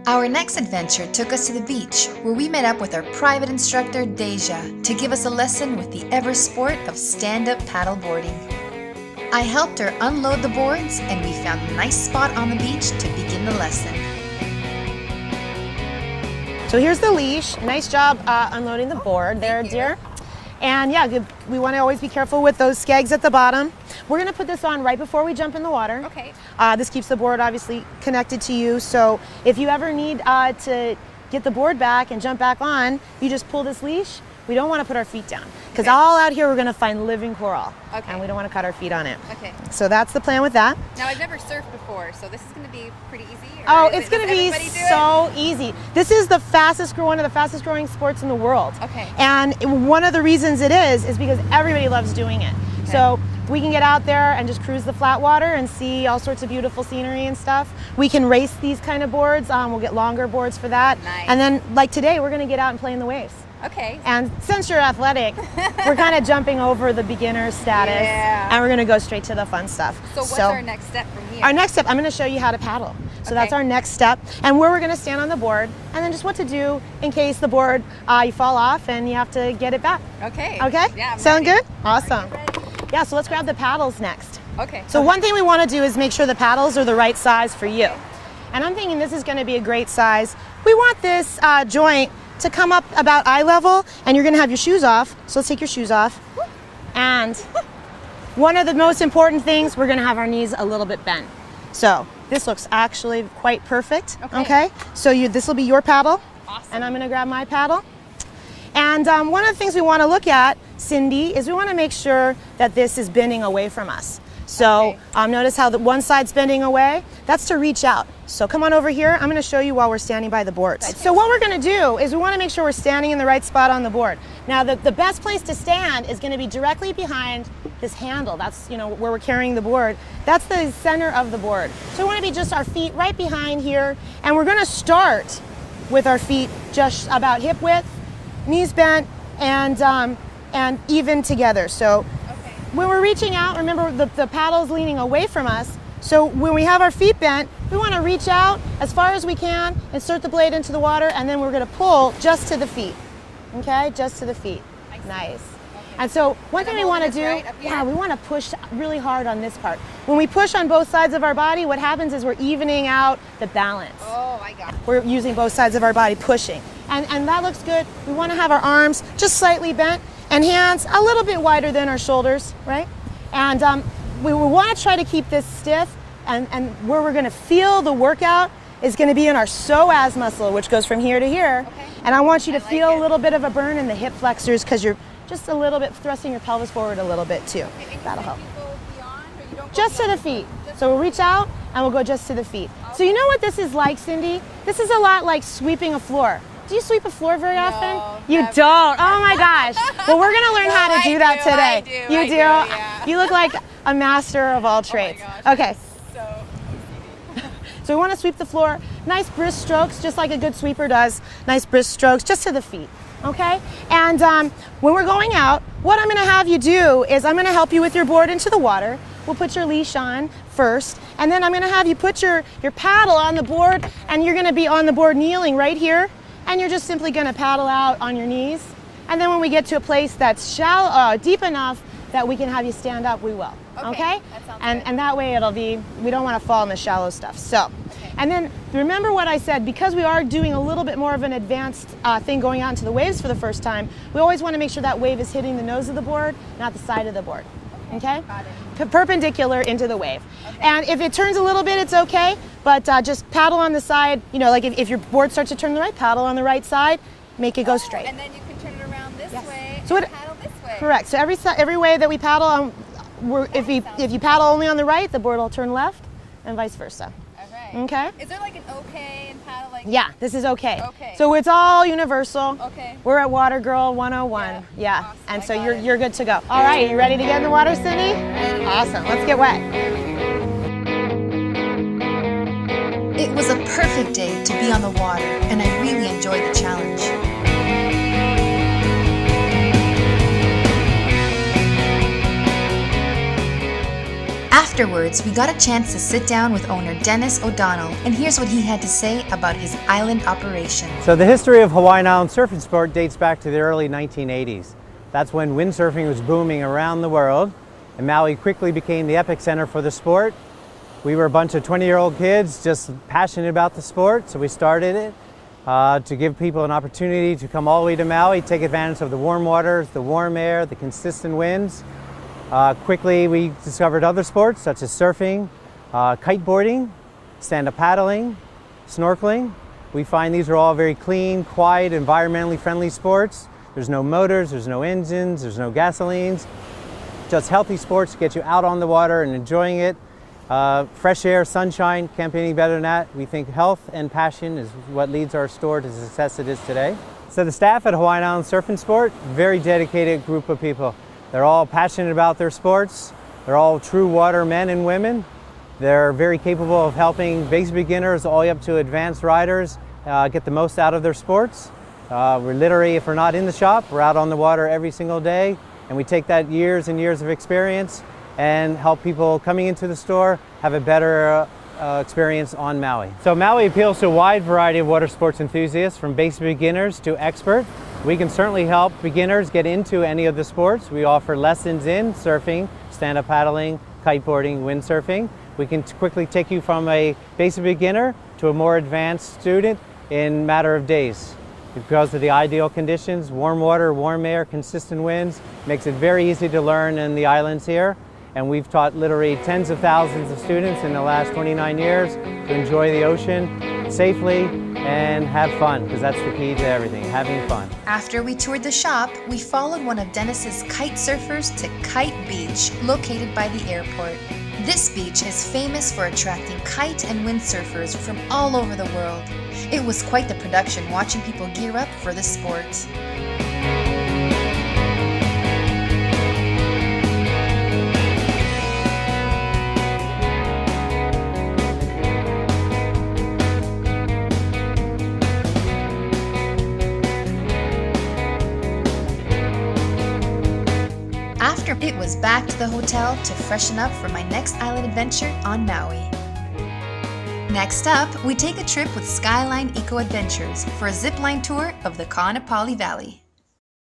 Our next adventure took us to the beach, where we met up with our private instructor, Deja, to give us a lesson with the ever sport of stand-up paddle boarding. I helped her unload the boards, and we found a nice spot on the beach to begin the lesson. So here's the leash. Nice job unloading the board there, dear. And yeah, we want to always be careful with those skegs at the bottom. We're going to put this on right before we jump in the water. Okay. This keeps the board obviously connected to you. So if you ever need to get the board back and jump back on, you just pull this leash. We don't want to put our feet down because all out here we're going to find living coral. Okay. And we don't want to cut our feet on it. Okay. So that's the plan with that. Now I've never surfed before, so this is going to be pretty easy. Oh, it's going to be so easy. This is the one of the fastest growing sports in the world. Okay. And one of the reasons it is because everybody loves doing it. Okay. So we can get out there and just cruise the flat water and see all sorts of beautiful scenery and stuff. We can race these kind of boards. We'll get longer boards for that. Nice. And then like today, we're going to get out and play in the waves. Okay. And since you're athletic, we're kind of jumping over the beginner status, and we're going to go straight to the fun stuff. So what's our next step from here? Our next step, I'm going to show you how to paddle. So that's our next step, and where we're going to stand on the board, and then just what to do in case the board, you fall off and you have to get it back. Okay. Okay? Yeah, Sound ready. good? Awesome. Are you ready? Yeah, so let's grab the paddles next. Okay. So one thing we want to do is make sure the paddles are the right size for you. And I'm thinking this is going to be a great size. We want this joint to come up about eye level, and you're going to have your shoes off. So let's take your shoes off. And one of the most important things, we're going to have our knees a little bit bent. So this looks actually quite perfect. Okay. So this will be your paddle. Awesome. And I'm going to grab my paddle. And one of the things we want to look at, Cindy, is we want to make sure that this is bending away from us. So notice how the one side's bending away. That's to reach out. So come on over here. I'm going to show you while we're standing by the boards. So what we're going to do is we want to make sure we're standing in the right spot on the board. Now the best place to stand is going to be directly behind this handle. That's where we're carrying the board. That's the center of the board. So we want to be just our feet right behind here, and we're going to start with our feet just about hip width, knees bent, and even together. So when we're reaching out, remember the paddle's leaning away from us. So when we have our feet bent, we want to reach out as far as we can, insert the blade into the water, and then we're going to pull just to the feet. Okay, just to the feet. Nice. Okay. And so one thing we want to do, we want to push really hard on this part. When we push on both sides of our body, what happens is we're evening out the balance. Oh, I got it. We're using both sides of our body pushing. And that looks good. We want to have our arms just slightly bent and hands a little bit wider than our shoulders, right? And we want to try to keep this stiff, and where we're going to feel the workout is going to be in our psoas muscle, which goes from here to here. Okay. And I want you to feel a little bit of a burn in the hip flexors because you're just a little bit thrusting your pelvis forward a little bit too. That'll help. Just to the feet. So we'll reach out and we'll go just to the feet. So you know what this is like, Cindy? This is a lot like sweeping a floor. Do you sweep a floor very often? You never. don't. Oh my gosh. Well, we're going to learn how to do that today. I do, you I do? do, yeah. You look like a master of all trades. Oh my gosh, okay. so So we want to sweep the floor. Nice brisk strokes, just like a good sweeper does. Nice brisk strokes, just to the feet. Okay? And when we're going out, what I'm going to have you do is I'm going to help you with your board into the water. We'll put your leash on first, and then I'm going to have you put your paddle on the board, and you're going to be on the board kneeling right here, and you're just simply going to paddle out on your knees. And then when we get to a place that's shallow, deep enough that we can have you stand up, we will. Okay? That sounds and good. and that way it'll be, we don't want to fall in the shallow stuff. So, and then remember what I said, because we are doing a little bit more of an advanced thing going out into the waves for the first time, we always want to make sure that wave is hitting the nose of the board, not the side of the board. Okay? Got it. Perpendicular into the wave. And if it turns a little bit, it's okay, but just paddle on the side. Like if your board starts to turn the right, paddle on the right side, make it go straight. And then you can turn it around this way So and paddle this way. Correct. So every way that we paddle, if you paddle only on the right, the board will turn left, and vice versa. Okay. Okay? Is there like an okay and paddle like? Yeah, this is okay. Okay. So it's all universal. Okay. We're at Water Girl 101. Yeah. Awesome. And I so got it. you're good to go. All right, you ready to get in the water, Cindy? Ready. Awesome. Let's get wet. It was a perfect day to be on the water, and I really enjoyed the challenge. Afterwards, we got a chance to sit down with owner Dennis O'Donnell, and here's what he had to say about his island operation. So the history of Hawaiian Island surfing sport dates back to the early 1980s. That's when windsurfing was booming around the world, and Maui quickly became the epicenter for the sport. We were a bunch of 20-year-old kids just passionate about the sport, so we started it to give people an opportunity to come all the way to Maui, take advantage of the warm waters, the warm air, the consistent winds. Quickly we discovered other sports such as surfing, kiteboarding, stand-up paddling, snorkeling. We find these are all very clean, quiet, environmentally friendly sports. There's no motors, there's no engines, there's no gasolines. Just healthy sports to get you out on the water and enjoying it. Fresh air, sunshine, can't be any better than that. We think health and passion is what leads our store to the success it is today. So the staff at Hawaiian Island Surf and Sport, very dedicated group of people. They're all passionate about their sports. They're all true water men and women. They're very capable of helping basic beginners all the way up to advanced riders get the most out of their sports. We're literally, if we're not in the shop, we're out on the water every single day, and we take that years and years of experience and help people coming into the store have a better experience on Maui. So Maui appeals to a wide variety of water sports enthusiasts, from basic beginners to expert. We can certainly help beginners get into any of the sports. We offer lessons in surfing, stand-up paddling, kiteboarding, windsurfing. We can quickly take you from a basic beginner to a more advanced student in a matter of days. Because of the ideal conditions, warm water, warm air, consistent winds, makes it very easy to learn in the islands here. And we've taught literally tens of thousands of students in the last 29 years to enjoy the ocean safely and have fun, because that's the key to everything, having fun. After we toured the shop, we followed one of Dennis's kite surfers to Kite Beach, located by the airport. This beach is famous for attracting kite and windsurfers from all over the world. It was quite the production watching people gear up for the sport. After it was back to the hotel to freshen up for my next island adventure on Maui. Next up, we take a trip with Skyline Eco Adventures for a zipline tour of the Kaanapali Valley.